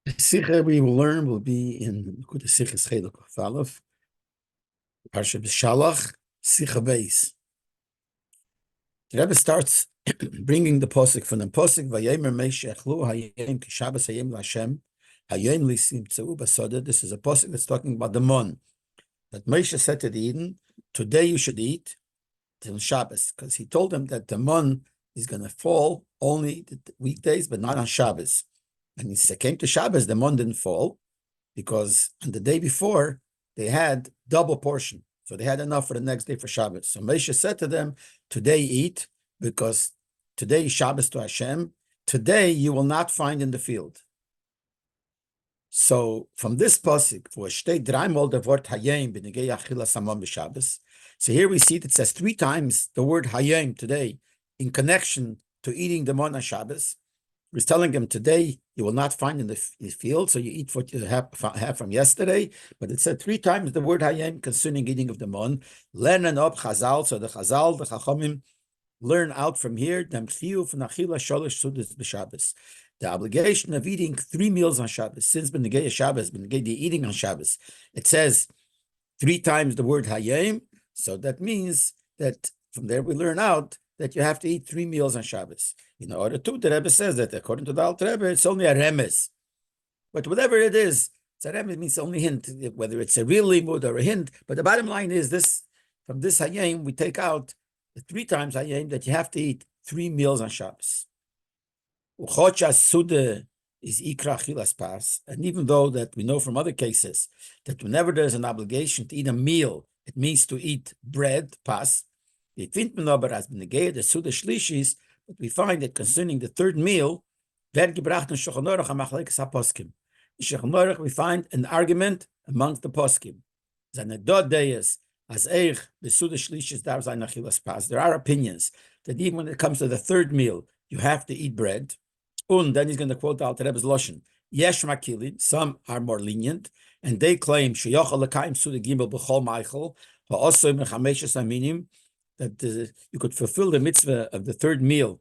The Sikha we will learn will be in the Sikha Chelek of Aleph, Parsha Beshalach, Sikha Beis. The Rebbe starts bringing the posik from the posik Vayemer Meish Echlu Hayem Kishabas Hayem Lashem Hayem Lisim Tzeu Basoda. This is a posik that's talking about the mon that Moshe said to the Eden, today you should eat till Shabbos, because he told them that the mon is going to fall only the weekdays, but not on Shabbos. And he came to Shabbos, the mon didn't fall, because on the day before, they had double portion. So they had enough for the next day for Shabbos. So Moshe said to them, today eat, because today is Shabbos to Hashem. Today you will not find in the field. So from this pasuk, for steht dreimal the word hayem b'negei achilas hamon b'Shabbos. So here we see that it says 3 times the word hayem today in connection to eating the mon on Shabbos. He's telling them today you will not find in the field, so you eat what you have from yesterday. But it said 3 times the word hayem concerning eating of the mon. Learn and up chazal, so the chazal, the chachamim, learn out from here. Dem chiyuv nachila sholosh sudas b'Shabbos. The obligation of eating 3 meals on Shabbos, since b'negei Shabbos, b'negei the eating on Shabbos, it says 3 times the word hayem. So that means that from there we learn out that you have to eat 3 meals on Shabbos. In order to, the Rebbe says that according to the Alter Rebbe, it's only a remez. But whatever it is, it's a remez, means only hint, whether it's a real limud or a hint. But the bottom line is this: from this hayem, we take out the 3 times hayem that you have to eat 3 meals on Shabbos. Is ikra chilas pas, and even though that we know from other cases that whenever there's an obligation to eat a meal, it means to eat bread, pas. But we find that concerning the 3rd meal, we find an argument amongst the poskim. There are opinions that even when it comes to the 3rd meal, you have to eat bread. And then he's going to quote Alter Rebbe's Loshen. Yesh makilin, some are more lenient, and they claim that you could fulfill the mitzvah of the 3rd meal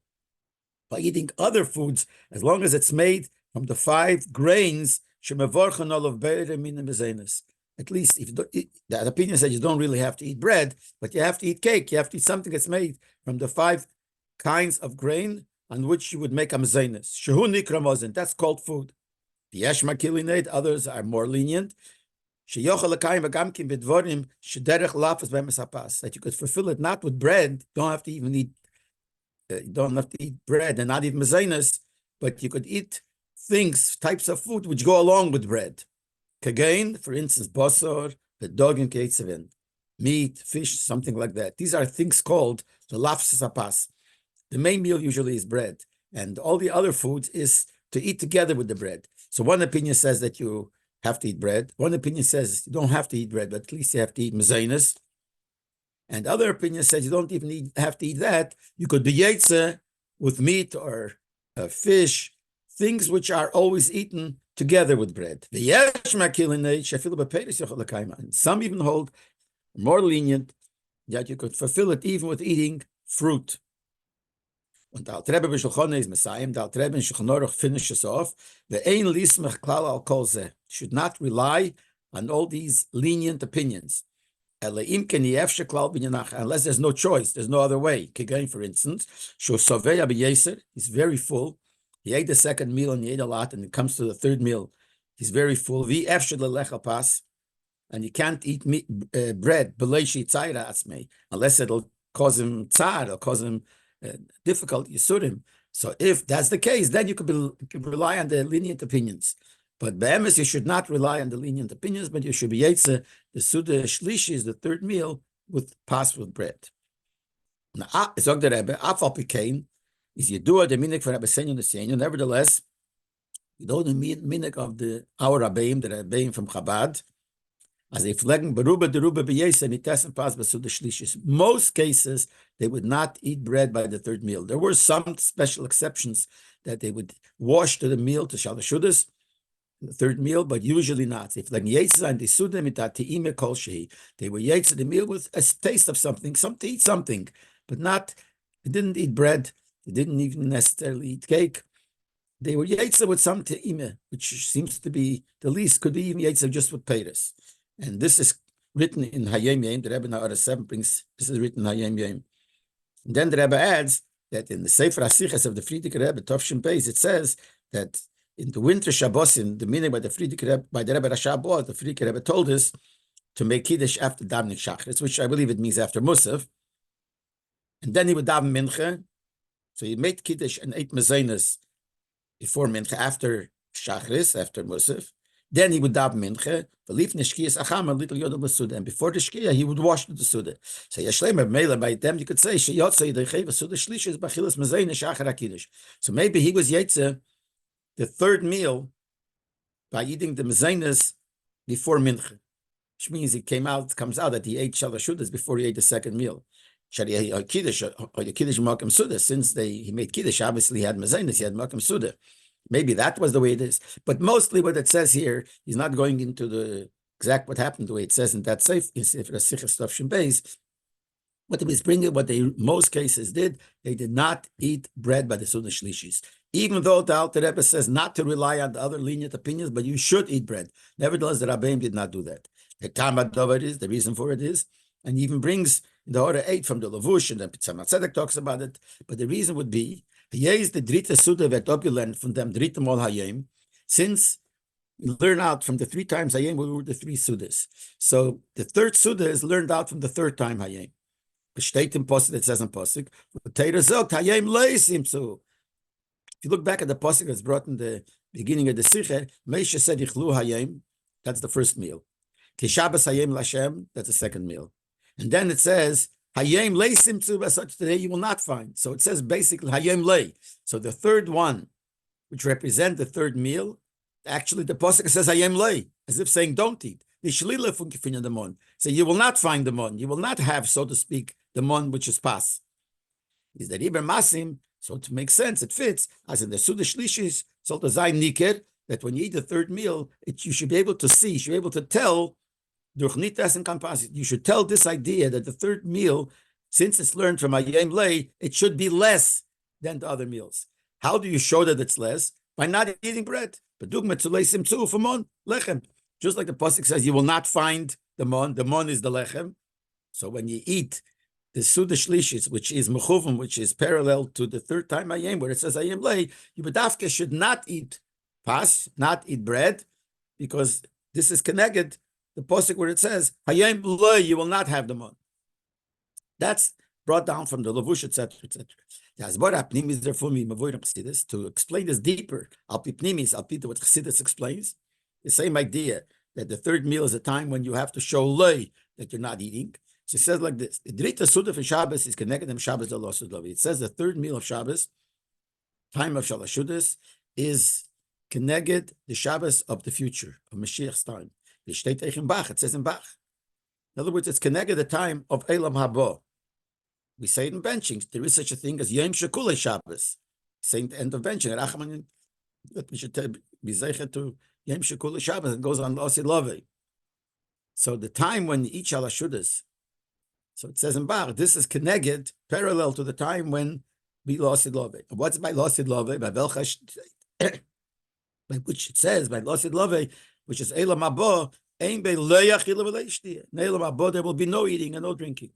by eating other foods as long as it's made from the 5 grains. At least if that opinion says you don't really have to eat bread, but you have to eat cake. You have to eat something that's made from the 5 kinds of grain on which you would make a mezainis. Shehu nikra mozen, that's called food. The yesh makilinate, others are more lenient. That you could fulfill it not with bread, don't have to even eat, you don't have to eat bread and not eat mezainis, but you could eat things, types of food which go along with bread. Kagain, for instance, basar, the dog and keitzevin, meat, fish, something like that. These are things called the lafsapas. The main meal usually is bread, and all the other foods is to eat together with the bread. So one opinion says that you have to eat bread. One opinion says you don't have to eat bread, but at least you have to eat mezainis. And other opinion says you don't even have to eat that. You could be yetze with meat or fish, things which are always eaten together with bread. And some even hold more lenient that you could fulfill it even with eating fruit. And the Alter Rebbe Beshalach is Messiah. The Alter Rebbe in Shulchan Aruch finishes off. The ein lismech klal al kol zeh, should not rely on all these lenient opinions. Unless there's no choice, there's no other way. Kigain, for instance, he's very full. He ate the 2nd meal and he ate a lot, and it comes to the 3rd meal, he's very full. And you can't eat bread unless it'll cause him tzar, or cause him difficult yisurim. So if that's the case, then you could rely on the lenient opinions. But be'emes, you should not rely on the lenient opinions, but you should be yetze. The suda shlishi is the 3rd meal with bread. Now, zog the Rebbe, afal pikein is yedua the minik for Rabbi Senyon the Senyon. Nevertheless, you know the minik of our Rabbeim, the Rabbeim from Chabad. As they flegen beruba deruba b'yesem itessen pas b'suda shlishis. Most cases they would not eat bread by the 3rd meal. There were some special exceptions that they would wash to the meal to shalashudas, the 3rd meal, but usually not. If like yetsa and isuda mitatiime kol shehi, they were yetsa the meal with a taste of something, to eat something, but not. They didn't eat bread. They didn't even necessarily eat cake. They were Yaitza with some Te'ime, which seems to be the least, could be even Yaitza just with Peiris. And this is written in Hayom Yom. The Rebbe now 7 brings, this is written in Hayom Yom. And then the Rebbe adds that in the Sefer HaSichas of the Frierdiker Rebbe, Tovshin Beis, it says that in the winter Shabbosim, the meaning by the Frierdiker Rebbe, by the Rebbe Rashabot, the Frierdiker Rebbe told us to make Kiddush after Davening Shachris, which I believe it means after Musaf. And then he would daven Mincha. So he made Kiddush and ate Mezainas before Mincha, after Shachris, after Musaf. Then he would daven Mincha, and before the Shkia, he would wash the Suda. So Yashlema Mela, by them, you could say, so maybe he was Yetze, the third meal, by eating the Mezainas before Mincha, which means it comes out that he ate Shalosh Sudas before he ate the second meal. Since he made Kiddush, he obviously had Mezainas, he had Makam Suda. Maybe that was the way it is. But mostly what it says here, he's not going into the exact what happened the way it says in that safe in Sefer HaSichas Tovshin Beis. What they was bringing, what they most cases did, they did not eat bread by the Sunnah Shlishis. Even though the Alter Rebbe says not to rely on the other lenient opinions, but you should eat bread. Nevertheless, the Rabbeim did not do that. The Talmud Dover is, the reason for it is, and he even brings the Hora 8 from the Lavush, and then Tzemach Tzedek talks about it. But the reason would be, is the Drita Suda vet opulent from them Drita Mol Hayim, since we learn out from the 3 times Hayim, we were the 3 Sudas. So the third Suda is learned out from the third time Hayim. Besteht im Posuk, it says in Posuk, Hayim leisim zu. If you look back at the Posuk that's brought in the beginning of the Sicher, Meisha said Yichlu Hayim, that's the first meal. Kishabas Hayim Lashem, that's the second meal. And then it says, Hayem leisim tzu, such today you will not find. So it says basically Hayem lei. So the third one, which represents the third meal, actually the pasuk says Hayem lei, as if saying don't eat. So you will not find the mon. You will not have, so to speak, the mon which is pas. Is that Iber Masim? So to make sense, it fits as in the Suda Shlishis, so to Zayin Niker, that when you eat the third meal, you should be able to see, you should be able to tell. You should tell this idea that the third meal, since it's learned from Hayem Lei, it should be less than the other meals. How do you show that it's less? By not eating bread. Just like the pasuk says, you will not find the mon. The mon is the lechem. So when you eat the Suda Shlishis, which is mechuvim, which is parallel to the third time Hayem, where it says Hayem Lei, you bedafke should not eat pas, not eat bread, because this is connected. The posuk where it says Hayem Loi, you will not have the mon. That's brought down from the Lavush, etc., etc. To explain this deeper, what Chassidus explains, the same idea that the third meal is a time when you have to show Loi that you're not eating. So it says like this: the Drita Suda for Shabbos is connected to Shabbos the Lost Lovi. It says the third meal of Shabbos, time of Shalashudas, is connected the Shabbos of the future of Mashiach's time. It says in Bach. In other words, it's connected the time of Elam Haba. We say it in benching. There is such a thing as Yom Shekule Shabbos. Saying the end of benching. That we should be zeichet to Yom Shekule Shabbos. It goes on Losi Love. So the time when you eat Shalashudas, so it says in Bach, this is connected parallel to the time when we Losi Love. What's by Losi Love? By Belchash, by which it says by Losi Love, which is Elam Haba, there will be no eating and no drinking.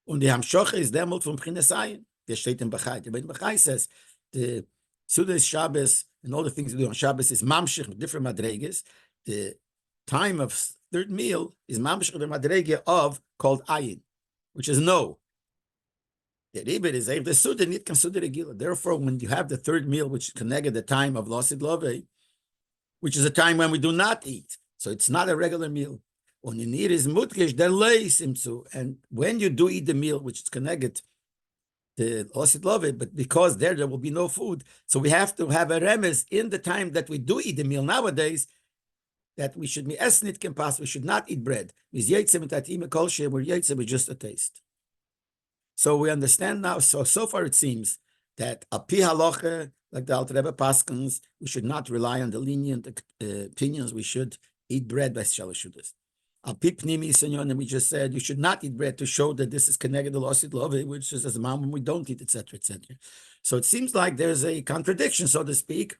And the Hamshoche is demult from Pchinesayin. There steht in Bachai. The Bachai says the Sudas Shabbos and all the things we do on Shabbos is mamshich with different madreges. The time of third meal is mamshich with the madrege of called ayin, which is no. The Rebbe is if the Suda need consider regular. Therefore, when you have the third meal, which is connected the time of Losid Love, which is a time when we do not eat, so it's not a regular meal. And when you do eat the meal, which is connected to Losid Love, but because there will be no food, so we have to have a remes in the time that we do eat the meal nowadays, that we should be esnit kempas, we should not eat bread. We're just a taste. So we understand now, so far it seems that a pi halacha, like the Alter Rebbe paskins, we should not rely on the lenient opinions, we should eat bread by shalashudas. A pi pnimi senyon, and we just said you should not eat bread to show that this is connected to losid love, which is as a mom when we don't eat, etc., etc. So it seems like there's a contradiction, so to speak,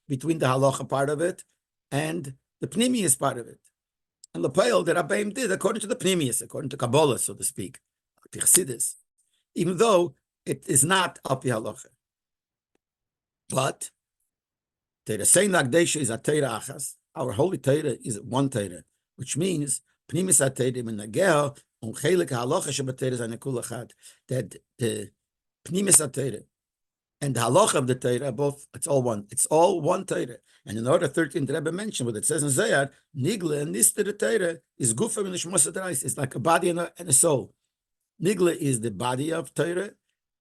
between the halacha part of it and the pnimius part of it. And Lepeil, the Rabbeim did according to the pnimius, according to Kabbalah, so to speak, Chassidus, even though it is not Alpi halacha. But Teira Sein Lagdesha is a Teira Achas. Our holy Teira is one Teira, which means pnimis HaTeira Menagel Chelik halacha shebateira zayne kul echad. That the pnimis HaTeira and the halacha of the Teira both, it's all one. It's all one Teira. And in order 13, the Rebbe mentioned what it says in Zayar, Nigle and Niste the Teira is gufa v'nishmos adrais. It's like a body and a soul. Nigle is the body of Teira,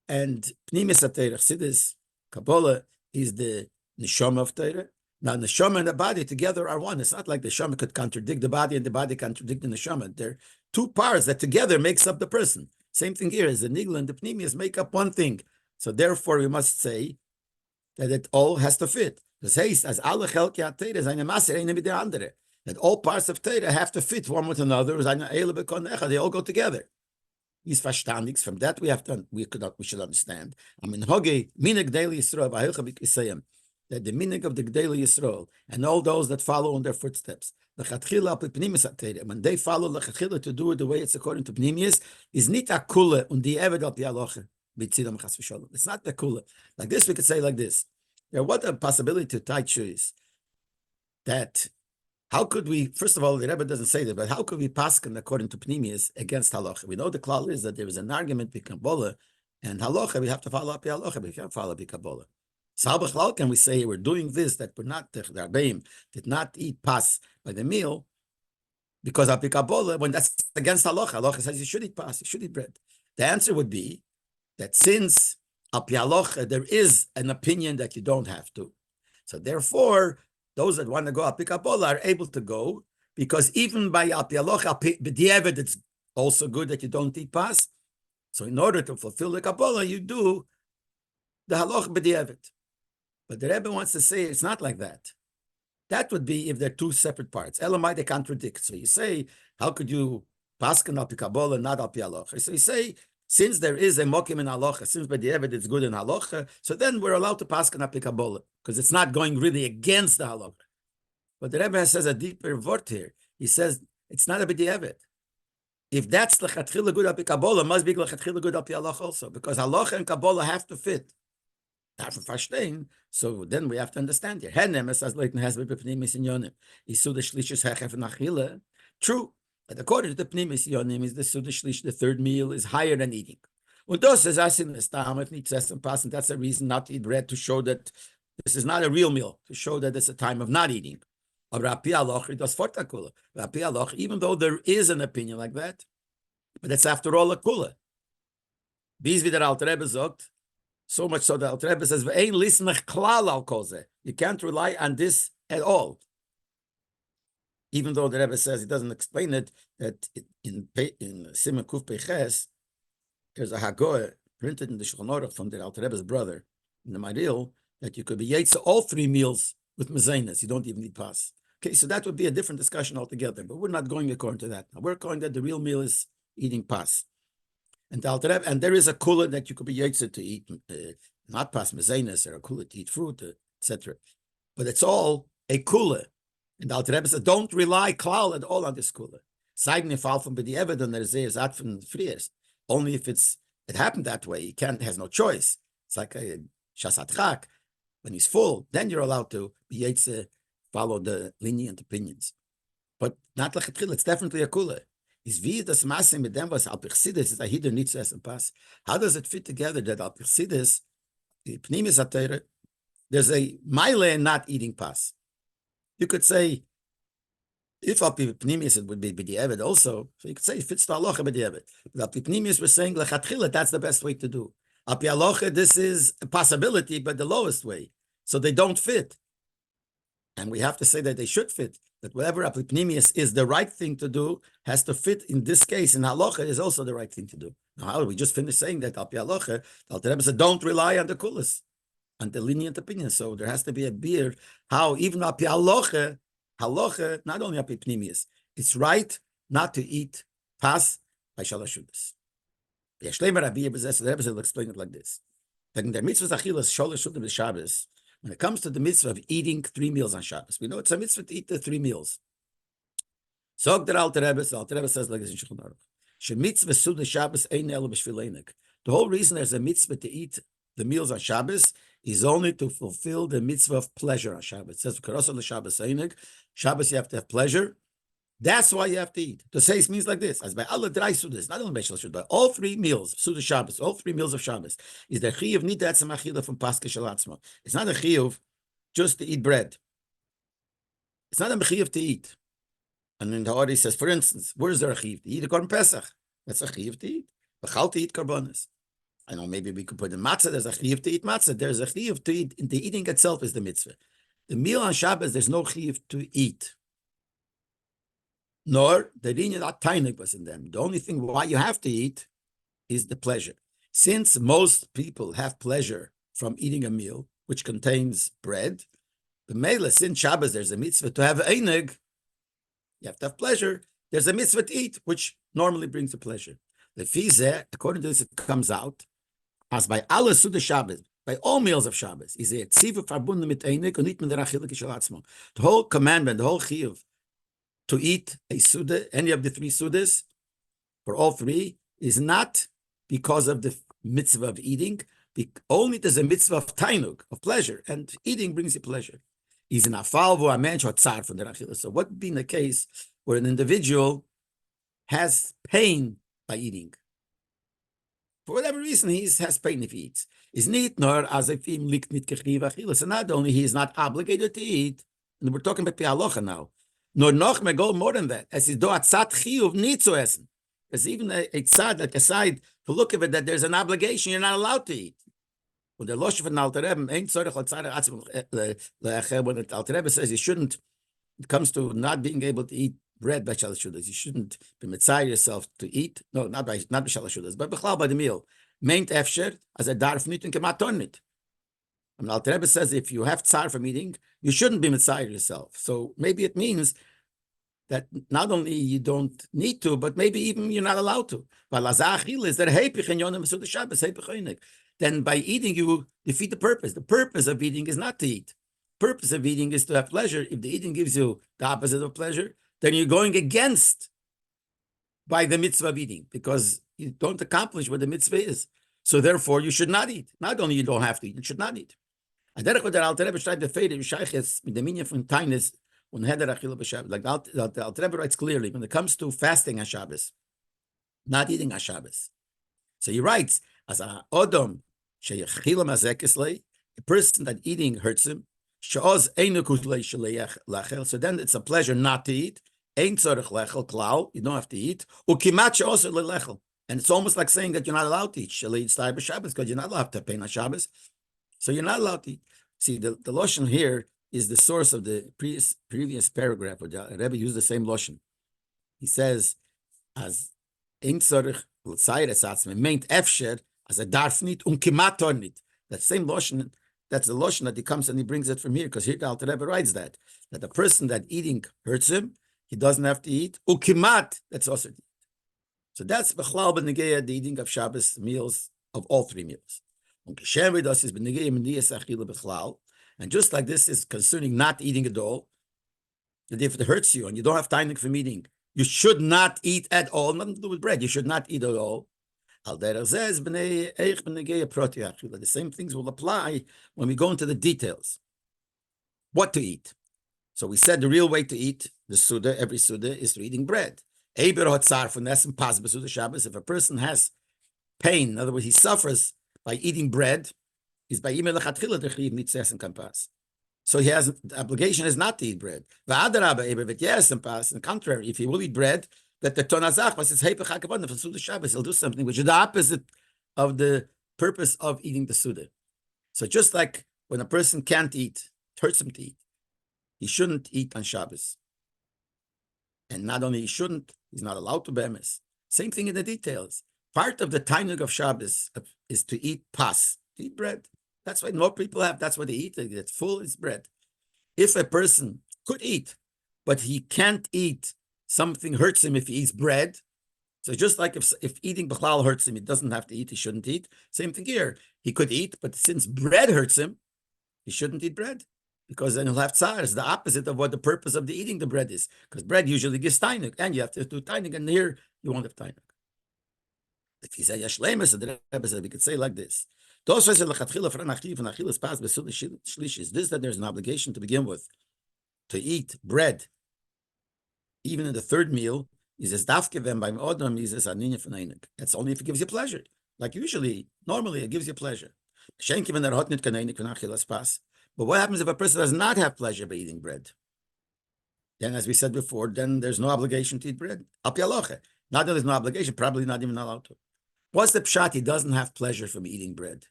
and pnimis HaTeira, Chassidus, Kabbalah, is the neshama of Teira. Now, neshama and the body together are one. It's not like the neshama could contradict the body and the body contradict the neshama. They're two parts that together makes up the person. Same thing here, is the nigla and the pnimius make up one thing. So therefore, we must say that it all has to fit. This says, as alle chelki ha-Teira zayne maser eine mit der andere. That all parts of Teira have to fit one with another. They all go together. These verstandigs, from that we should understand. I mean, hoge minig daily Yisrael that the meaning of the Gdei Yisrael and all those that follow in their footsteps, when they follow Lechatchila to do it the way it's according to Pnimius, is nit a kula und die eved al pi halacha. It's not the kula. Like this, we could say like this. What a possibility to tie is that how could we, first of all, the Rebbe doesn't say that, but how could we paskin according to Pnimius against halacha? We know the klal is that there is an argument between Kabbalah and halacha. We have to follow up halacha, but we can't follow up Kabbalah. So how can we say we're doing this, that we're not, the Rabbeim did not eat pas by the meal because of Kabbalah, when that's against halacha? Halacha says you should eat pas, you should eat bread. The answer would be that since al pi halacha there is an opinion that you don't have to. So therefore, those that want to go al pi Kabbalah are able to go, because even by al pi halacha, b'diavad, it's also good that you don't eat pas. So in order to fulfill the Kabbalah, you do the halacha b'diavad. But the Rebbe wants to say it's not like that. That would be if they're two separate parts. Elamai, they contradict. So you say, how could you paskin al pi Kabbalah, not al pi halacha? So you say, since there is a mokim in halacha, since by the evidence it's good in halacha, so then we're allowed to paskin al pi Kabbalah, because it's not going really against the halacha. But the Rebbe says a deeper word here. He says it's not a b'di'evet. If that's lechatchila good al pi Kabbalah, must be lechatchila good al pi halacha also, because halacha and Kabbalah have to fit. So then we have to understand here. True, but according to the Pnimis Yonim, is the Sudashlish, the third meal is higher than eating. And that's a reason not to eat bread, to show that this is not a real meal, to show that it's a time of not eating. Even though there is an opinion like that, but it's after all a kula. So much so that Alter Rebbe says, you can't rely on this at all. Even though the Rebbe says, he doesn't explain it, that in Siman Kuf Peches, there's a Hagoah printed in the Shulchan Aruch from the Alter Rebbe's brother, in the Maril, that you could be Yetza all three meals with Mezainas. You don't even need pas. Okay, so that would be a different discussion altogether, but we're not going according to that. Now, we're going that the real meal is eating pas. And there is a kula that you could be yetzer to eat, not pas mezainas, or a kula to eat fruit, etc. But it's all a kula. And the Alter Rebbe says, don't rely klal at all on this kula. Seigni fall from the evidence that is out from friers. Only if it happened that way, he has no choice. It's like a shasat chak. When he's full, then you're allowed to be yetzer, follow the lenient opinions. But not lechatchila, it's definitely a kula. Is wie das Masse mit dem, was Al-Pichsidis is, Ahidur nicht zu essen Pass. How does it fit together that Al-Pichsidis, the Pnimis HaTeira, there's a mile in not eating Pass? You could say, if Al-Pnimis it would be b'di'evet also, so you could say it fits to halacha b'di'evet. But Al-Pnimis we're saying, lechatchila, that's the best way to do. Al-Pi halacha, this is a possibility, but the lowest way. So they don't fit. And we have to say that they should fit. That whatever apipnimius is the right thing to do has to fit in this case. In halacha is also the right thing to do. Now, how do we just finish saying that al pi halacha? The Alter Rebbe said, don't rely on the kulas, on the lenient opinion. So there has to be a beer. How even al pi halacha, not only apipnimius, it's right not to eat pas by shalashudas. The Rebbe will explain it like this. When it comes to the mitzvah of eating 3 meals on Shabbos, we know it's a mitzvah to eat the 3 meals. So the Alter Rebbe says like this in Shulchan Aruch. The whole reason there's a mitzvah to eat the meals on Shabbos is only to fulfill the mitzvah of pleasure on Shabbos. It says, Shabbos you have to have pleasure. That's why you have to eat. To say means like this: as by Allah dry sudas, not only Beshalach, but all 3 meals, Suda Shabbos, all 3 meals of Shabbos, is the chiyuv nida etzem achila from Pascha Shalatzma. It's not a chiyuv just to eat bread. It's not a chiyuv to eat. And then the Ori says, for instance, where is there a chiyuv to eat a korban Pesach? That's a chiyuv to eat. B'chal to eat korbanos. I know maybe we could put in matzah. There's a chiyuv to eat matzah. There's a chiyuv to eat. The eating itself is the mitzvah. The meal on Shabbos, there's no chiyuv to eat. Nor the dinyan that tainik was in them. The only thing why you have to eat is the pleasure. Since most people have pleasure from eating a meal which contains bread, the mele, since Shabbos there's a mitzvah to have einig, you have to have pleasure. There's a mitzvah to eat, which normally brings the pleasure. The fizeh, according to this, it comes out as by alle Suda Shabbos, by all meals of Shabbos, is a tzivu verbunden mit einig und nicht mit der achillik shalatzmo. The whole commandment, the whole chiyuv, to eat a Suda, any of the 3 Sudas, for all 3, is not because of the mitzvah of eating, only there's a mitzvah of tainug, of pleasure, and eating brings you pleasure. Is an afal vu a mensch hot tzar from the achilles. So what would be in the case where an individual has pain by eating? For whatever reason, he has pain if he eats. Is nicht nor as if him liegt mit gechiv achilles. And not only he is not obligated to eat, and we're talking about pialocha now, nor noch me go more than that. As is do atzat chiyuv need to essen. There's even a tzad, like a side, to look at it, that there's an obligation you're not allowed to eat. When the Losh von Alter Rebbe, when the Alter Rebbe says you shouldn't, it comes to not being able to eat bread by Shalashudas, you shouldn't be mitzayir yourself to eat. No, not by Shalashudas, but by the meal. Meint efsher as a darf nit and kemat tornit. And Alter Rebbe says if you have tsar from eating, you shouldn't be mitzayir yourself. So maybe it means that not only you don't need to, but maybe even you're not allowed to. Then by eating, you defeat the purpose. The purpose of eating is not to eat. The purpose of eating is to have pleasure. If the eating gives you the opposite of pleasure, then you're going against by the mitzvah of eating because you don't accomplish what the mitzvah is. So therefore, you should not eat. Not only you don't have to eat, you should not eat. Like the Alter Rebbe writes clearly, when it comes to fasting on Shabbos, not eating on Shabbos. So he writes, as a odom sheyechilam azekislei, a person that eating hurts him. So then it's a pleasure not to eat. Ein tzorich lechel klal, you don't have to eat. Ukimat she'oser lelechel, and it's almost like saying that you're not allowed to eat. Shalei tzai b'Shabbos, because you're not allowed to pay on Shabbos, so you're not allowed to eat. See, the lotion here is the source of the previous paragraph. Where the Rebbe used the same lotion. He says, as ein tzorich l'tzai esatzme meint efsher as a darfnit kimat tornit. That same lotion. That's the lotion that he comes and he brings it from here, because here the Alter Rebbe writes that the person that eating hurts him, he doesn't have to eat. Ukimat, that's also eat. So that's b'chlal b'negeya, the eating of Shabbos meals, of all 3 meals. And just like this is concerning not eating at all, that if it hurts you and you don't have time from eating, you should not eat at all, nothing to do with bread, you should not eat at all. The same things will apply when we go into the details. What to eat? So we said the real way to eat the Suda, every Suda, is through eating bread. If a person has pain, in other words, he suffers by eating bread, is by so he has the obligation is not to eat bread. On the contrary, if he will eat bread, that the Tonazach says, he'll do something which is the opposite of the purpose of eating the Suda. So just like when a person can't eat, it hurts him to eat, he shouldn't eat on Shabbos. And not only he shouldn't, he's not allowed to bemis. Same thing in the details. Part of the tainug of Shabbos is to eat pas, to eat bread. That's what more people have. That's what they eat. They get full, it's bread. If a person could eat, but he can't eat, something hurts him if he eats bread, So just like if eating bichlal hurts him, he doesn't have to eat, he shouldn't eat. Same thing here. He could eat, but since bread hurts him, he shouldn't eat bread. Because then he'll have tsar. It's the opposite of what the purpose of the eating the bread is. Because bread usually gives tainuk, and you have to do tainuk, and here you won't have tainuk. If he said yashlemus, so the Rebbe said we could say like this. This that there's an obligation to begin with to eat bread, even in the third meal, he says dafkevem by odom. He says aninya f'neinik. That's only if it gives you pleasure. Like usually, normally it gives you pleasure. But what happens if a person does not have pleasure by eating bread? Then, as we said before, then there's no obligation to eat bread. Not that there's no obligation, probably not even allowed to. What's the pshat? He doesn't have pleasure from eating bread.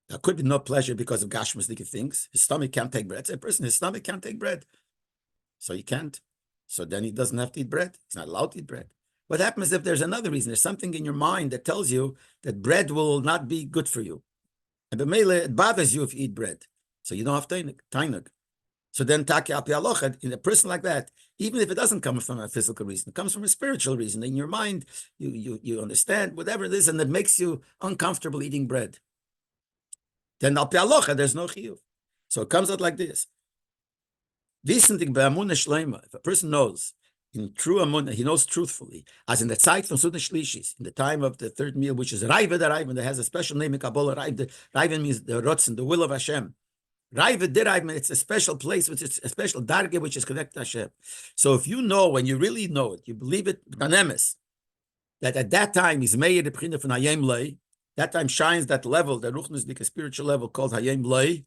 There could be no pleasure because of gashmistic things. His stomach can't take bread. It's a person, his stomach can't take bread. So he can't. So then he doesn't have to eat bread. He's not allowed to eat bread. What happens if there's another reason? There's something in your mind that tells you that bread will not be good for you. And b'meila, it bothers you if you eat bread. So you don't have tainuk. So then taki al pi halacha, in a person like that, even if it doesn't come from a physical reason, it comes from a spiritual reason. In your mind, you understand whatever it is, and it makes you uncomfortable eating bread. Then al pi halacha, there's no chiyuv. So it comes out like this. If a person knows in true amunah, he knows truthfully, as in the zeit from Sudan Shlishis, in the time of the third meal, which is Raiva the Raiva, that has a special name in Kabbalah. Raiva means the Rotzen, the will of Hashem. Raiva the Raiva, it's a special place, which is a special darge, which is connected to Hashem. So if you know, when you really know it, you believe it, that at that time is Meir the Pchina from Hayem Lei, that time shines that level, the Ruchnisdik, a spiritual level called Hayem Lei,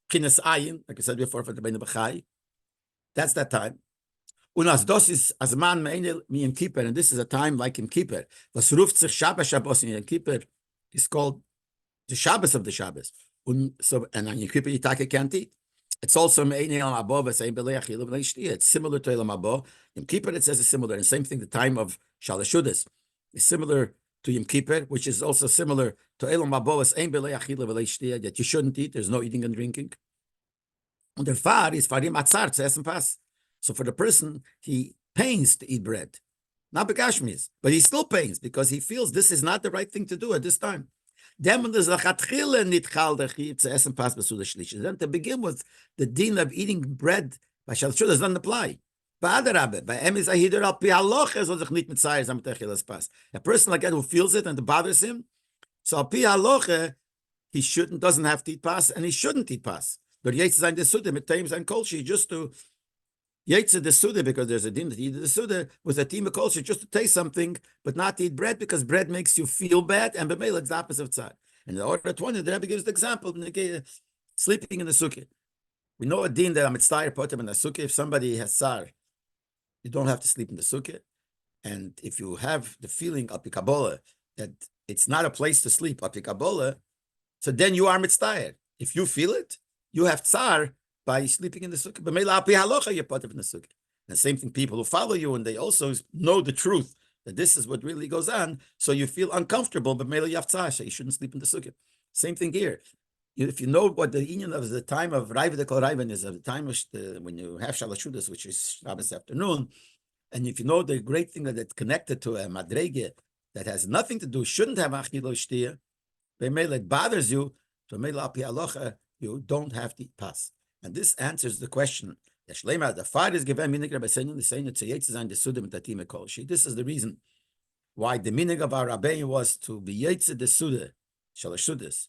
Pchinas Ayin, like I said before, for the Bein B'chai. That's that time. Unas dos is azman me'enel mi Yom Kippur, and this is a time like Yom Kippur. Was ruft sich Shabbos in Yom Kippur is called the Shabbos of the Shabbos. So, and on Yom Kippur Yitake can't eat. It's also me'enel Elam Haba v'sein b'lei achila v'lei shtiya. It's similar to Elam Haba. Yom Kippur it says it's similar, and same thing. The time of Shalashudas is similar to Yom Kippur, which is also similar to Elam Haba v'sein b'lei achila v'lei shtiya, that you shouldn't eat. There's no eating and drinking. And the far is farim atzar to essen pas. So for the person, he pains to eat bread, not begashmis, but he still pains because he feels this is not the right thing to do at this time. Then to begin with, the din of eating bread by shalshud doesn't apply. A person like that who feels it and it bothers him, so al pi halacha, he doesn't have to eat pas, and he shouldn't eat pas. But Yetzer Zayin the Suda, mit Taims and Kolshi, just to Yetzer the Suda, because there's a din that eat the Suda with a team of Kolshi, just to taste something, but not to eat bread, because bread makes you feel bad, and B'meila it's the opposite of tzad. And in the order 20, the Rebbe gives the example, sleeping in the sukkah. We know a din that Amitzayir put him in the sukkah. If somebody has tsar, you don't have to sleep in the sukkah. And if you have the feeling of Kabbalah that it's not a place to sleep, of Kabbalah, so then you are Mitzayir. If you feel it, you have tsar by sleeping in the sukkah. But you're part of the sukkah. And the same thing, people who follow you, and they also know the truth, that this is what really goes on, so you feel uncomfortable, but you have tsar, so you shouldn't sleep in the sukkah. Same thing here. If you know what the union of the time of Raiva the Kol Raivan is, of the time of when you have Shalashudas, which is Shabbos afternoon, and if you know the great thing that it's connected to a madrege that has nothing to do, shouldn't have achilo shtia, it bothers you, so you don't have to pass. And this answers the question. The fire is given minig Rabbi saying the Yetzer Zayin the Suda mit Tatim Kolshi. This is the reason why the minig of our Rabbi was to be Yetzer the Suda, Shalashudas,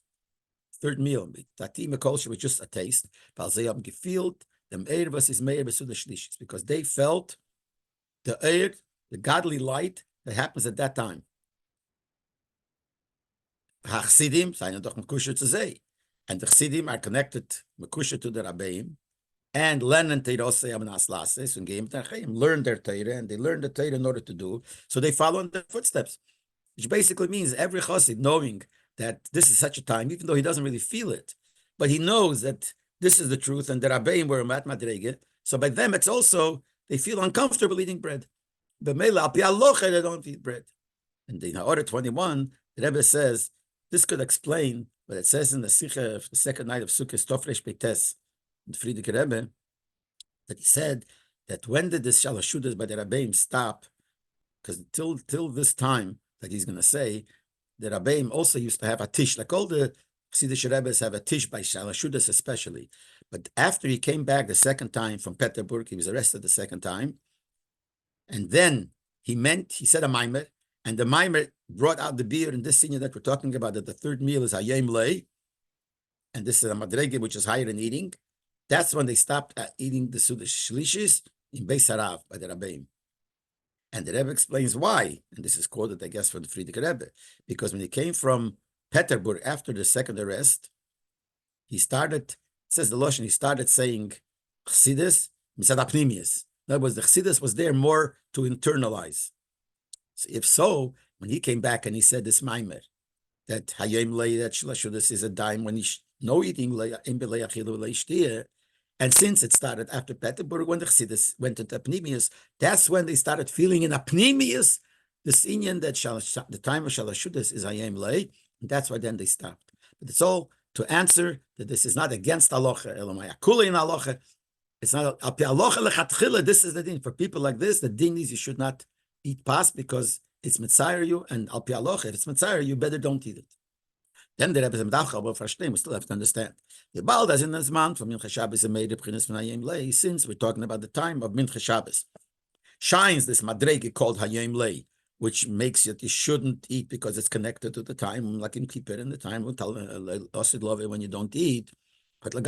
third meal, Tatim Kolshi was just a taste. Because they felt the air, the godly light that happens at that time. And the Chassidim are connected Mekusha to the Rabbeim, and learn their Torah, and they learn the Torah in order to do, so they follow in their footsteps, which basically means every Chassid knowing that this is such a time, even though he doesn't really feel it, but he knows that this is the truth, and the Rabbeim were mat madrege, so by them it's also, they feel uncomfortable eating bread. But they don't eat bread. And in order 21, the Rebbe says, this could explain what it says in the Sikha of the second night of Sukkot, Tofresh Beites, in Friedrich Rebbe, that he said that when did the Shalashudas by the Rabbeim stop because till this time that he's going to say, the Rabbeim also used to have a tish, like all the Chassidish Rebbes have a tish by Shalashudas especially. But after he came back the second time from Peterburg, he was arrested the second time, and then he said a maimer, and the maimer brought out the beer in this senior that we're talking about, that the third meal is Hayem Lei, and this is a madrege, which is higher in eating. That's when they stopped eating the Suda Shlishis in Beis Harav by the Rabbeim. And the Rebbe explains why, and this is quoted, I guess, from the Friedrich Rebbe, because when he came from Peterburg after the second arrest, he started, says the Lashon, he started saying Chassidus, Misad Apnimius. In other words, the Chassidus was there more to internalize. So if so, when he came back and he said this Maimer, that Hayem Lei, that Shlashudus is a dime when he's no eating, and since it started after Peterburg, when the Chassidus went into Apnimius, that's when they started feeling in Apnimius this Inyan that the time of Shalashudis is Hayem Lei, and that's why then they stopped. But it's all to answer that this is not against Alocha, Elamaya Kula in Alocha. It's not Alocha lechatchila. This is the thing for people like this. The din is you should not eat pas because it's mitzayir you, and al pi alocha, if it's mitzayir, you better don't eat it. Then the Rebbe said, we still have to understand. The Baal does in this month from Mincha Shabbos and made the Pchinas from Hayem Lei, since we're talking about the time of Mincha Shabbos. Shines this madrege called Hayem Lei, which makes it you shouldn't eat because it's connected to the time, like in Kippur, in the time we'll tell Osid Love when you don't eat. But so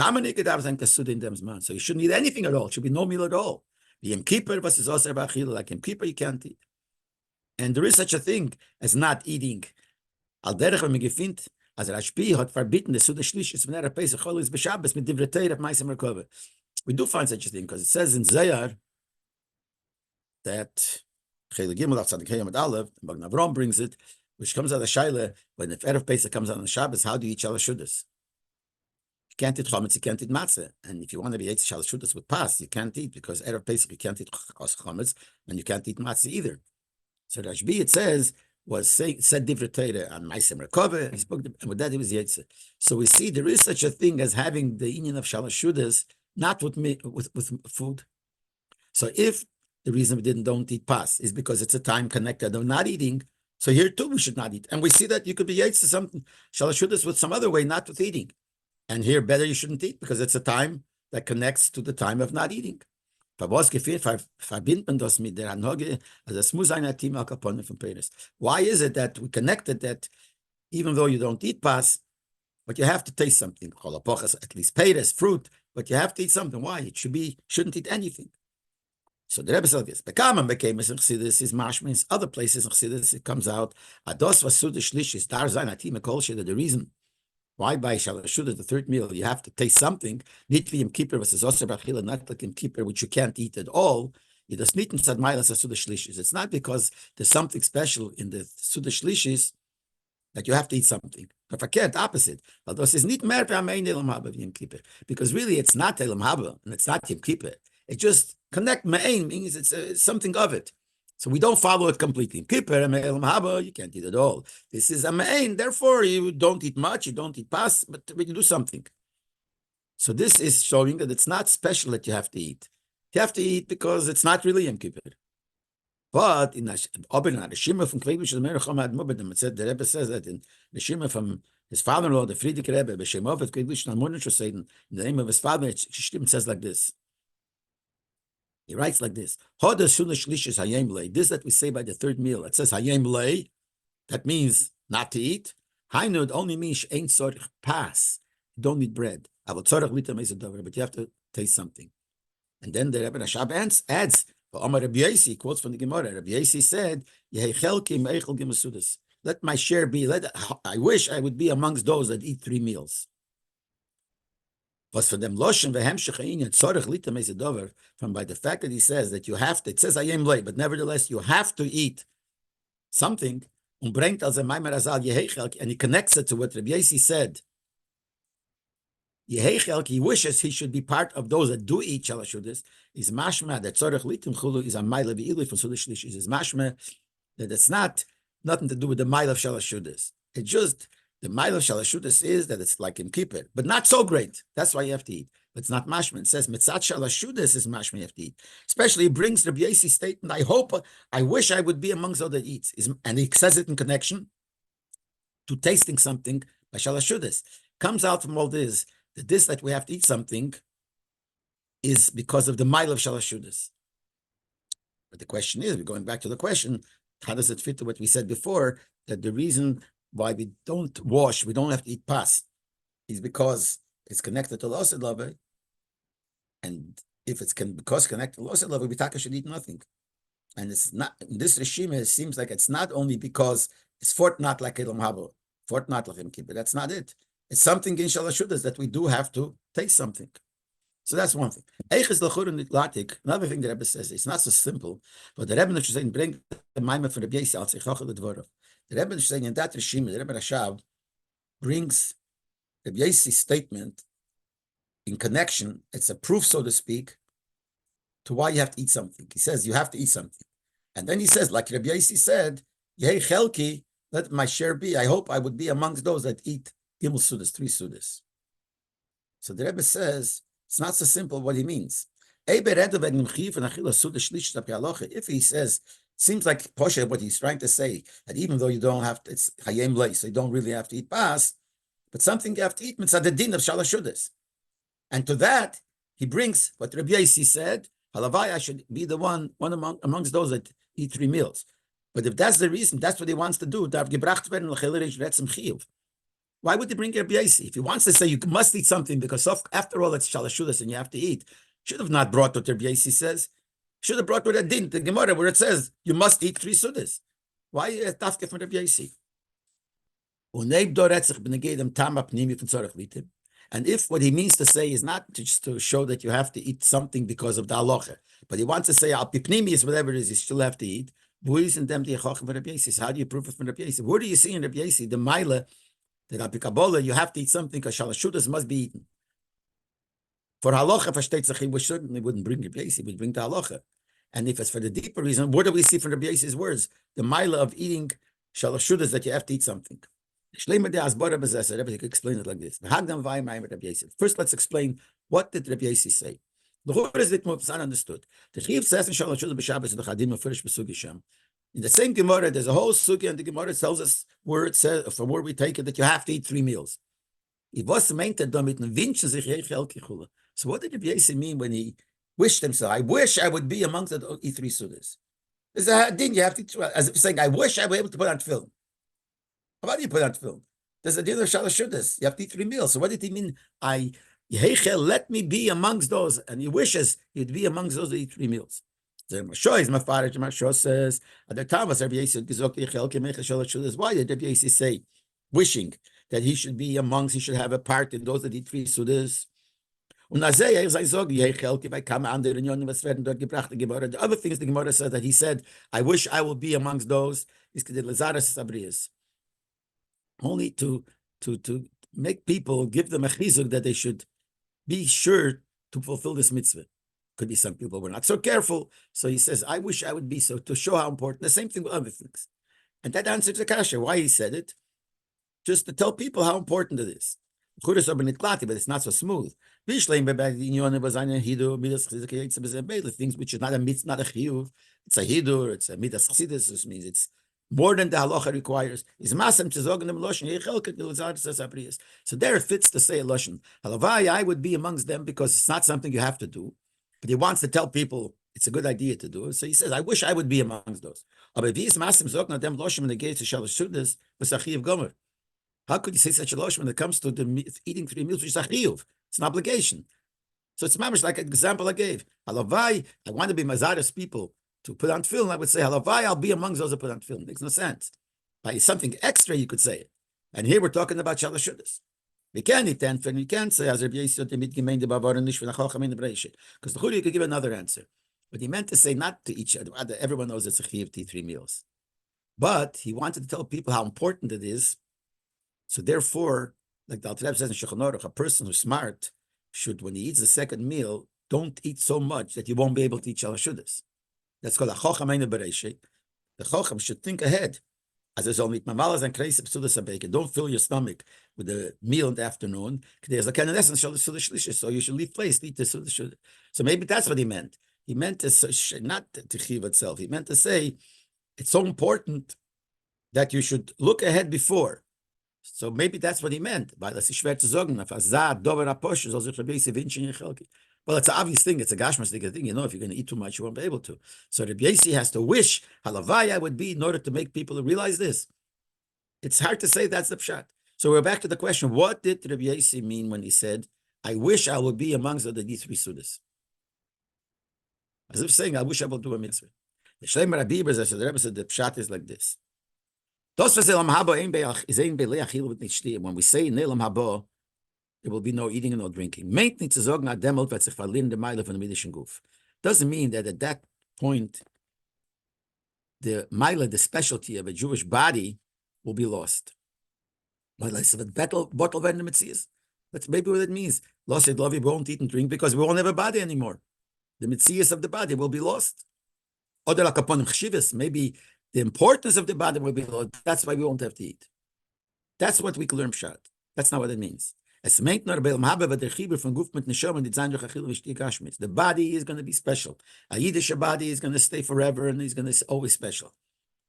you shouldn't eat anything at all. It should be no meal at all. Yom Kippur versus Oser B'Achila, like in Kippur you can't eat. And there is such a thing as not eating. Al derech when we find as Rabbi had forbidden the Suda Shlishis when Pesach Chol is b'Shabbos mit divrei Torah Ma'aseh Merkava. We do find such a thing because it says in Zayar that Chayil Gimel Av Tzadik Hayom Ad Aleph, Magen Avram brings it, which comes out of Shaila when if Erev Pesach comes out on Shabbos, how do you eat Shalashudas? You can't eat chametz, you can't eat matzah, and if you want to be eat Shalashudas with pas, you can't eat because Erev Pesach you can't eat chametz and you can't eat matzah either. So Rabbi, it says, said divrei Torah on Ma'aseh Merkava. He spoke, and with that he was yetzer. So we see there is such a thing as having the union of shalashudas, not with food. So if the reason we don't eat pas is because it's a time connected of not eating, so here too we should not eat. And we see that you could be yetzer something shalashudas with some other way, not with eating. And here better you shouldn't eat because it's a time that connects to the time of not eating. Why is it that we connected that even though you don't eat pas, but you have to taste something, at least peres, fruit, but you have to eat something. Why? It shouldn't eat anything. So the Rebbe said this. Bekaman became as Chassidus is mashmins. Other places in Chassidus it comes out. Ados was suda shlishis dar zayin atim kol that the reason why by Shalashuda, the third meal, you have to taste something. Nitvi Yom Kippur versus Oser B'Achila, not like Yom Kippur, which you can't eat at all. It does not inside Mailas Suda Shlishis. It's not because there's something special in the Suda Shlishis that you have to eat something. But verkehrt, opposite. Because really it's not Elam Haba and it's not Yom Kippur. It just connect Ma'ain means it's something of it. So we don't follow it completely. In Kippur, Elam Haba, you can't eat at all. This is a Ma'ain, therefore you don't eat much, you don't eat pas, but you do something. So this is showing that it's not special that you have to eat. You have to eat because it's not really Yom Kippur. But in the Shima from Kveibush, it said the Rebbe says that in the Shima from his father-in-law, the Friedrich Rebbe, B'Shemov at Kveibush, in the name of his father, it says like this. He writes like this. This that we say by the third meal. It says Hayem Lei. That means not to eat. Hainu only means ain't tzorich pas. You don't need bread. But you have to taste something. And then the Rebbe Rashab adds, Rabbi Yossi quotes from the Gemara. Rabbi Yossi said, let my share be, I wish I would be amongst those that eat 3 meals. Was for them Loshen v'hemshech tzorich lita mezedover, from by the fact that he says that you have to, it says Hayem Lei, but nevertheless you have to eat something, bringt als maimer azal yehechelk, and he connects it to what Rabbi Yossi said. Yehechelk, he wishes he should be part of those that do eat shalashudas. Is mashma that tzorich litim chulu is a mile v'ilui from sudish lishis. Is mashma that it's not nothing to do with the mile of shalashudas. It's just The mile of shalashudas is that it's like in kippur, but not so great. That's why you have to eat. But it's not mashman. It says mitzat shalashudas is mashman you have to eat. Especially it brings Rabbi Yosef's statement. I wish I would be amongst those that eats. And he says it in connection to tasting something by shalashudas. Comes out from all this that that we have to eat something is because of the mile of shalashudas. But the question is, we're going back to the question, how does it fit to what we said before, that the reason why we don't wash, we don't have to eat pas, is because it's connected to losid lava. And if it's because connected to losid lava, we should eat nothing. And it's not, in this regime, it seems like it's not only because it's not like Elam Habo, not like Imki, but that's not it. It's something in Shalashudas that we do have to taste something. So that's one thing. Another thing the Rebbe says, it's not so simple, but the Rebbe is saying, bring the Maimah from the Beis al Tzeichachel Dvorov. The Rebbe is saying in that regime, the Rebbe Rashav brings the Beis statement in connection, it's a proof, so to speak, to why you have to eat something. He says, you have to eat something. And then he says, like Rabbi Yossi said, Yehei Chelki, let my share be. I hope I would be amongst those that eat Gimel Sudas, 3 Sudas. So the Rebbe says, it's not so simple what he means. If he says, seems like Poshe, what he's trying to say, that even though you don't have to, it's Hayem Lei, so you don't really have to eat Pas, but something you have to eat, mitzvah the din of Shalashudas. And to that, he brings what Rabbi Yossi said, Halavai, I should be the one amongst those that eat 3 meals. But if that's the reason, that's what he wants to do. Why would he bring Rabbi Yossi? If he wants to say you must eat something because after all it's shalashudas and you have to eat, should have not brought what Rabbi Yossi says. Should have brought what it didn't, the Gemara, where it says you must eat 3 sudas. Why tafke from Rabbi Yossi? And if what he means to say is not just to show that you have to eat something because of the halacha, but he wants to say al pipnimi whatever it is, you still have to eat. How do you prove it from Rabbi Yossi? Where do you see in Rabbi Yossi the maila that al pikabola you have to eat something because shalashudas must be eaten? For halacha, we certainly wouldn't bring Rabbi Yossi, we'd bring the halacha. And if it's for the deeper reason, what do we see from Rabbi Yossi's words? The maila of eating shalashudas that you have to eat something. Rebbe could explain it like this. First, let's explain what did Rabbi Yossi say. The word is understood. The Chiv says in the same Gemara, there's a whole sugi, and the Gemara tells us where it says, from where we take it, that you have to eat 3 meals. So what did Rabbi Yossi mean when he wished himself? I wish I would be amongst the eat 3 sudas. There's a din you have to eat, as if saying, I wish I were able to put on film. How do you put on film? There's a deal of shalashudas. You have to eat 3 meals. So what did he mean? Let me be amongst those. And he wishes he'd be amongst those that eat 3 meals. The Mashoy is Mafarish. The Mashoy says, at the time, why did Rabbi Yossi say, wishing that he should be amongst, he should have a part in those that eat 3 sudas? The other things the Gemara says that he said, I wish I will be amongst those, is only to make people, give them a chizuk that they should be sure to fulfill this mitzvah. Could be some people were not so careful. So he says, I wish I would be so, to show how important. The same thing with other things. And that answers the kasha. Why he said it? Just to tell people how important it is. But it's not so smooth. Things which is not a mitzvah, not a chiyuv. It's a hidur, it's a midas chassidus, which means it's more than the halacha requires. So there it fits to say a lashon. Halavai, I would be amongst them because it's not something you have to do, but he wants to tell people it's a good idea to do it. So he says, I wish I would be amongst those. How could you say such a lashon when it comes to eating 3 meals, which is a chiyuv? It's an obligation. So it's mamish like an example I gave. Halavai, I want to be mazaris people to put on film. I would say, halavai, I'll be amongst those that put on film. It makes no sense. By something extra, you could say it. And here we're talking about shalashudas. We can't eat 10, and we can't say, as Rabbi Yossi because the Churi could give another answer. But he meant to say not to each other. Everyone knows it's a chiyuv to eat 3 meals. But he wanted to tell people how important it is. So therefore, like the Alter Rebbe says in Shulchan Aruch, a person who's smart should, when he eats the second meal, don't eat so much that you won't be able to eat shalashudas. That's called a chocham ein bereishit. The chocham should think ahead. As is only mamalas and kreis psudas bacon. Don't fill your stomach with the meal in the afternoon. There's a kind of essence, so you should leave place, eat the suda. So maybe that's what he meant. He meant to not to chiv itself. He meant to say it's so important that you should look ahead before. So maybe that's what he meant. Weil es ist schwer zu sagen, auf Azad, Dover Aposh, soll sich Rabbi wünschen in Chelki. Well, it's an obvious thing. It's a gashmastic thing. You know, if you're going to eat too much, you won't be able to. So Rabbi has to wish halavaya would be in order to make people realize this. It's hard to say that's the pshat. So we're back to the question: what did Rabbi mean when he said, "I wish I would be amongst these three sudas"? As if saying, "I wish I would do a mitzvah." The Shleimer Rabbi the Rebbe said the pshat is like this. When we say Nelam Haba, there will be no eating and no drinking. Doesn't mean that at that point, the Mila, the specialty of a Jewish body, will be lost. That's maybe what it means. Lost it, love, we won't eat and drink because we won't have a body anymore. The mitzias of the body will be lost. Maybe the importance of the body will be lost. That's why we won't have to eat. That's what we can learn pshat. That's not what it means. The body is going to be special. A Yiddish body is going to stay forever and is going to always special.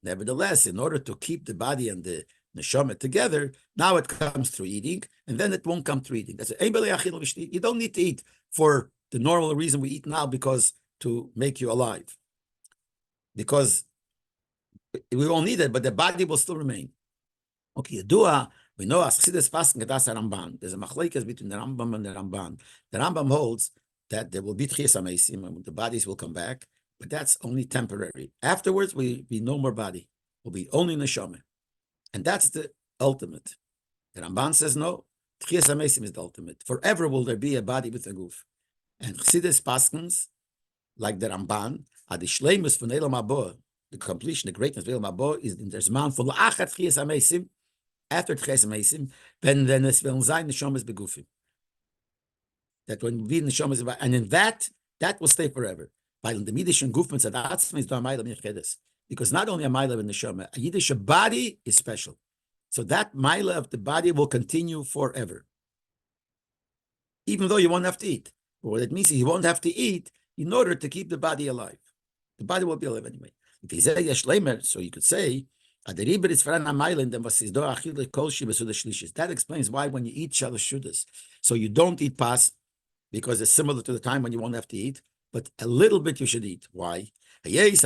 Nevertheless, in order to keep the body and the neshama together, now it comes through eating, and then it won't come through eating. You don't need to eat for the normal reason we eat now, because to make you alive. Because we won't need it, but the body will still remain. Okay, we know as Chassidus Paskin Gedas Ramban. There's a machlekes between the Rambam and the Ramban. The Rambam holds that there will be Tchias HaMeisim, and the bodies will come back, but that's only temporary. Afterwards, we be no more body. Will be only neshama, and that's the ultimate. The Ramban says no. Tchias HaMeisim is the ultimate. Forever will there be a body with a goof. And Chassidus Paskins, like the Ramban, the shleimus von Elam Haba, the completion, the greatness of Elam Haba is in there's man for la'achat Tchias HaMeisim. After Tchias HaMeisim, then es will sein neshamas begufim. That when we neshamas, and in that will stay forever. While in the Midish gufim tzadatzim is do'amayla mirchedes, because not only a mila in neshama, a Yiddish body is special. So that mila of the body will continue forever, even though you won't have to eat. But what it means is you won't have to eat in order to keep the body alive. The body will be alive anyway. If he's a yeshleimer, so you could say. That explains why when you eat shalosh shudas, so you don't eat pas, because it's similar to the time when you won't have to eat, but a little bit you should eat. Why? Is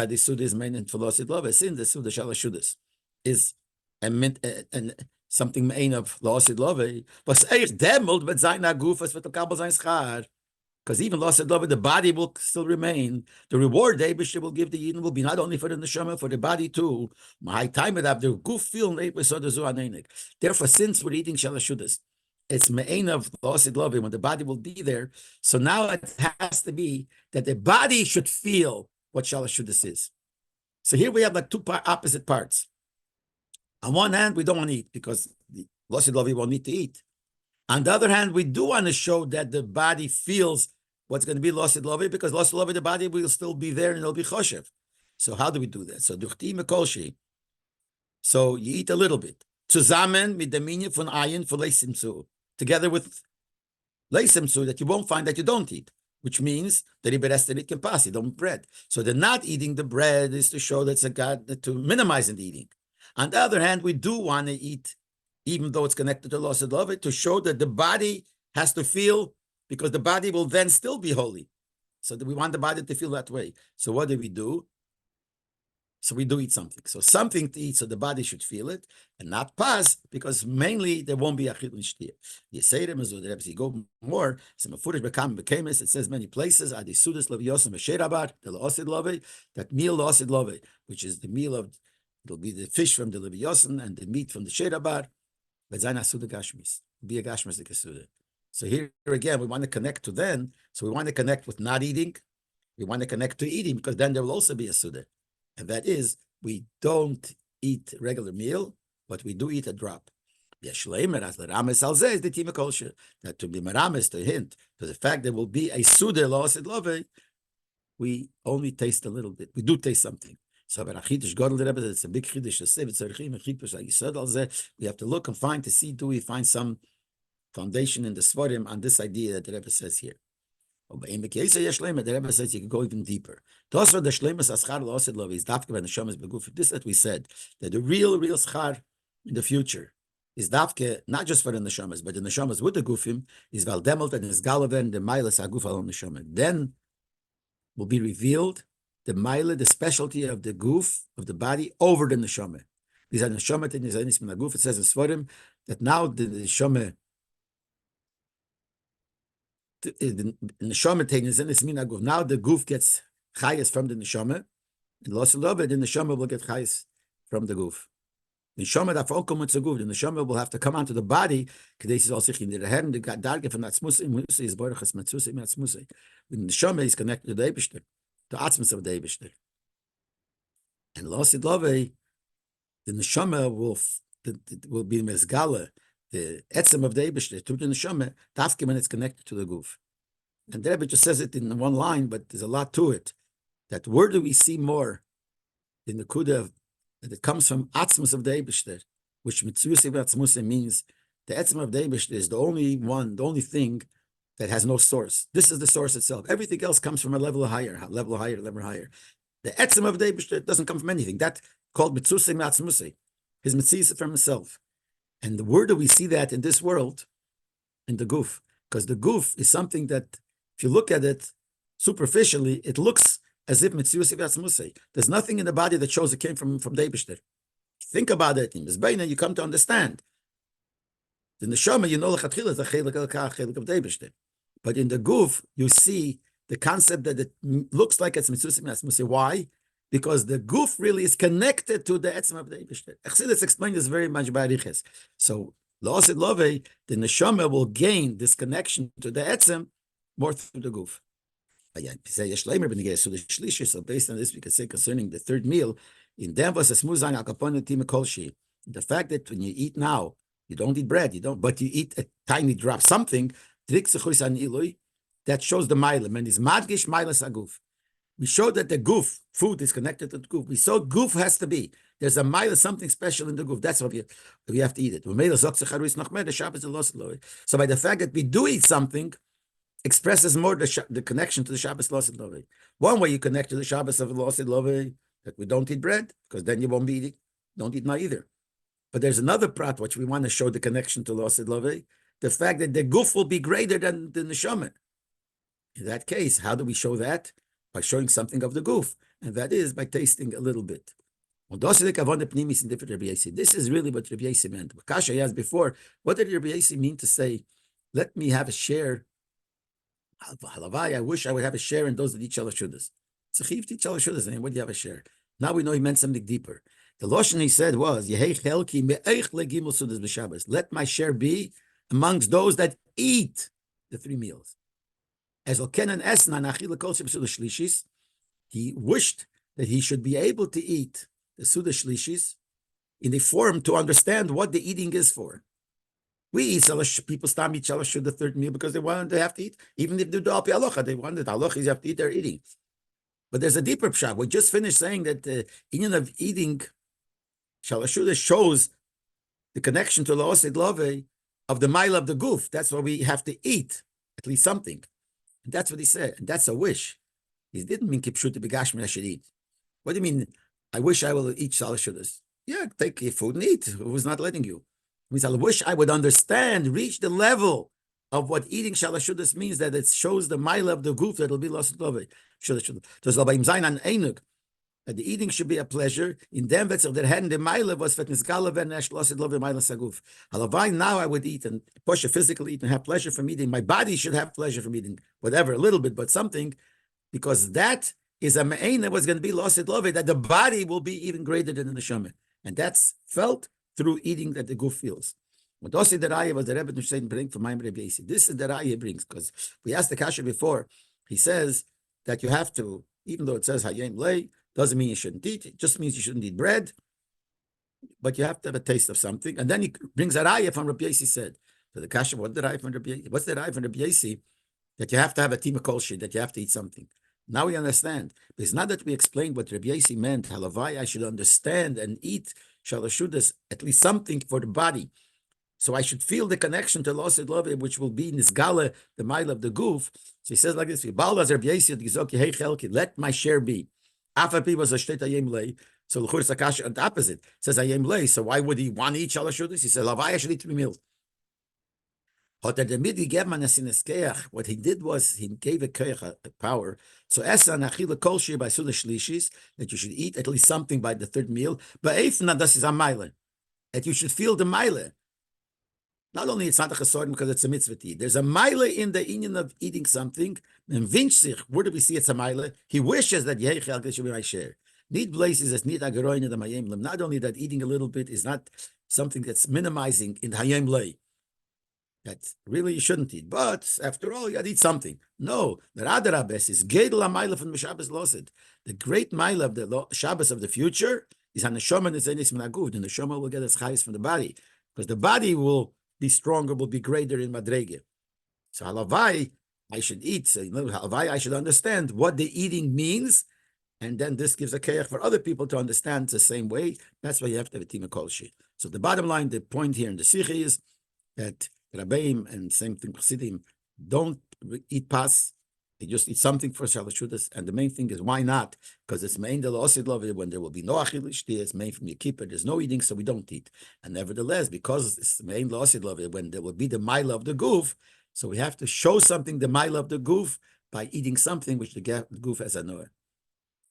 main and philosophy love. Sin the suda shalosh shudas is and something main of losid love. But demult with zayna gufas with the kabel zayn schar. Because even lost love, the body will still remain. The reward the Eibusher will give the Yidden will be not only for the neshama, for the body too. My time it have the goof feel Therefore, since we're eating shalashudas, it's me'ain of lost love when the body will be there. So now it has to be that the body should feel what shalashudas is. So here we have like two opposite parts. On one hand, we don't want to eat because the lost love won't need to eat. On the other hand, we do want to show that the body feels what's going to be lost in love, because lost in love, the body will still be there and it'll be choshev. So how do we do that? So duchti mekolshi. So you eat a little bit. Zusammen mit der Minye von Ayin for leisimsu. Together with leisimsu that you won't find that you don't eat, which means that iberestin can pass, you don't eat bread. So the not eating the bread is to show that's a God, to minimize the eating. On the other hand, we do want to eat, even though it's connected to loss of love, to show that the body has to feel, because the body will then still be holy. So that we want the body to feel that way. So what do? So we do eat something. So something to eat, so the body should feel it, and not pass, because mainly there won't be a chilun shtir. You say them as you go more. Some footage became it says many places. Adisudas leviyosem v'sherabar the la'osid love, that meal la'osid love, which is the meal of, it'll be the fish from the leviyosem and the meat from the sherabar. But zayin asuda gashmis, be a gashmis like a suda. So here again, we want to connect to then. So we want to connect with not eating. We want to connect to eating, because then there will also be a suda. And that is, we don't eat regular meal, but we do eat a drop. That to be merames, to hint to the fact there will be a suda lost love, we only taste a little bit. We do taste something. So, but Achidish Gadol the Rebbe, it's a big Chidish to say. We have to look and find to see, do we find some foundation in the Svarim on this idea that the Rebbe says here. The Rebbe says you can go even deeper. This that we said, that the real schar in the future is dafke, not just for the neshamas, but the neshamas with the gufim, is valdemelt and is galaven, the milas aguf al neshama. Then will be revealed the mila, the specialty of the guf, of the body, over the neshama. These are neshama, it says in Svarim, that now the neshama, the neshama taking is mina guf. Now the guf gets chayas from the neshama, and lost love it, the neshama will get chayas from the guf. The neshama that all come to guf, the neshama will have to come onto the body. Kadesh is also in the head, the darge from that smusay is borachas matsusay matzmusay. When the neshama is connected to the Eibishter, the atzmus of the Eibishter, and lost love, the neshama will be mezgala, the etzem of the Eibishter to the neshama, dafke when it's connected to the guf. And the Rebbe just says it in one line, but there's a lot to it. That where do we see more in the kuda that it comes from atzmus of the Eibishter, which mitzvusei v'atzmusei means the etzem of the Eibishter is the only thing that has no source. This is the source itself. Everything else comes from a level higher. The etzem of the Eibishter doesn't come from anything. That called mitzvusei v'atzmusei. His mitzvusei from himself. And where do we see that in this world? In the guf. Because the guf is something that, if you look at it superficially, it looks as if mitzvusei v'atzmusei. There's nothing in the body that shows it came from the Eibishter. Think about it. In Mizbeina, you come to understand. In the neshama, you know lechatchila is a chelik of the Eibishter. But in the guf, you see the concept that it looks like it's mitzvusei v'atzmusei. Why? Because the guf really is connected to the etzem of the Eibishter. Chassidus explained this very much by Ariches. So, la'osid lovei, the neshama will gain this connection to the etzem more through the guf. So based on this, we can say concerning the third meal, in the fact that when you eat now, you don't eat bread, but you eat a tiny drop, something, that shows the milam, and is madgish milas aguf. We showed that the guf, food is connected to the guf. We saw guf has to be. There's a mile, something special in the guf. That's what we have to eat it. So by the fact that we do eat something, expresses more the connection to the Shabbos Losid Lovei. One way you connect to the Shabbos of Losid Lovei, that we don't eat bread, because then you won't be eating. Don't eat now either. But there's another prat which we want to show the connection to Losid Lovei, the fact that the guf will be greater than the neshama. In that case, how do we show that? By showing something of the guf, and that is by tasting a little bit. This is really what Rabbi Yossi meant. Kasha asked before, what did Rabbi Yossi mean to say, let me have a share? I wish I would have a share in those that eat shalashudas. It's a chiv to eat shalashudas, and what do you have a share? Now we know he meant something deeper. The lashon he said was, let my share be amongst those that eat the 3 meals. He wished that he should be able to eat the Suda Shlishis in the form to understand what the eating is for. We eat people stop eat shalash the third meal because they have to eat. Even if they do alpi halacha, they wanted halacha is you have to eat, they're eating. But there's a deeper pshat. We just finished saying that the union of eating shalashuda shows the connection to la'osid love of the mile of the guf. That's why we have to eat at least something. And that's what he said. And that's a wish. He didn't mean kipshut to begashmi I should eat. What do you mean? I wish I will eat shalashudas. Yeah, take your food and eat. Who's not letting you? It means I wish I would understand, reach the level of what eating shalashudas means, that it shows the mile of the guf that will be lost love. That the eating should be a pleasure. In them that their hand the mile was saguf. Now I would eat and push a physical eat and have pleasure from eating. My body should have pleasure from eating, whatever, a little bit, but something, because that is a me'ain that was going to be lost love, that the body will be even greater than the neshama, and that's felt through eating that the guf feels. What also the raya was the Rebbe saying bring from Rabbi Yossi. This is the raya he brings, because we asked the kasha before. He says that you have to, even though it says hayem lei, doesn't mean you shouldn't eat. It just means you shouldn't eat bread, but you have to have a taste of something. And then he brings a raya from Rabbi Yossi said. So the kasha, what's the raya from Rabbi Yossi? That you have to have a tima kolshi, that you have to eat something. Now we understand. Because now that we explained what Rabbi Yossi meant, halavai, I should understand and eat shalashudas, at least something for the body. So I should feel the connection to Losid Love, which will be Nisgala, the mile of the goof. So he says like this: let my share be. Afapi was a shteta yem lei. So L'chur Sakash at the opposite says ayem lei. So why would he want to eat shalashudas? He says, Lavai, I should eat 3 meals. What he did was he gave a power. So esa nachila kol shir by suda shlishis, that you should eat at least something by the 3rd meal. But eifna das is a mile, that you should feel the mile. Not only it's not a chesordim because it's a mitzvah to eat. There's a mile in the union of eating something. And vinchsich, where do we see it's a mile? He wishes that yehechel should be my share. Need places as need agaroin in the mayim. Not only that eating a little bit is not something that's minimizing in the hayem lei. That really you shouldn't eat. But after all, you got to eat something. No, the Radarabes is Gedel HaMaila from Shabbos Losid. The great Maila of the Shabbos of the future is HaNeshama Nezenis Menagud. The Neshama will get its highest from the body. Because the body will be stronger, will be greater in Madrege. So Halavai, I should eat. So Halavai, I should understand what the eating means. And then this gives a kayach for other people to understand the same way. That's why you have to have a team of kolshi. So the bottom line, the point here in the Sikhi is that Rabbeim and same thing Chassidim don't eat pas. They just eat something for shalashudas. And the main thing is why not? Because it's main the osid love when there will be no achilish. It's main from your keeper. There's no eating, so we don't eat. And nevertheless, because it's main the osid love when there will be the mile of the goof, so we have to show something the mile of the goof by eating something which the goof has a noah.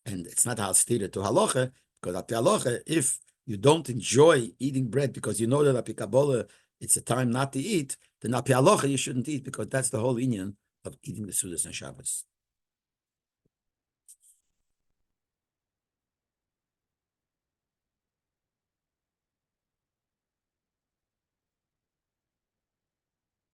And it's not halstira to halacha, because at the halacha, if you don't enjoy eating bread because you know that apikabola it's a time not to eat, then api halacha you shouldn't eat, because that's the whole inyan of eating the sudas and Shabbos.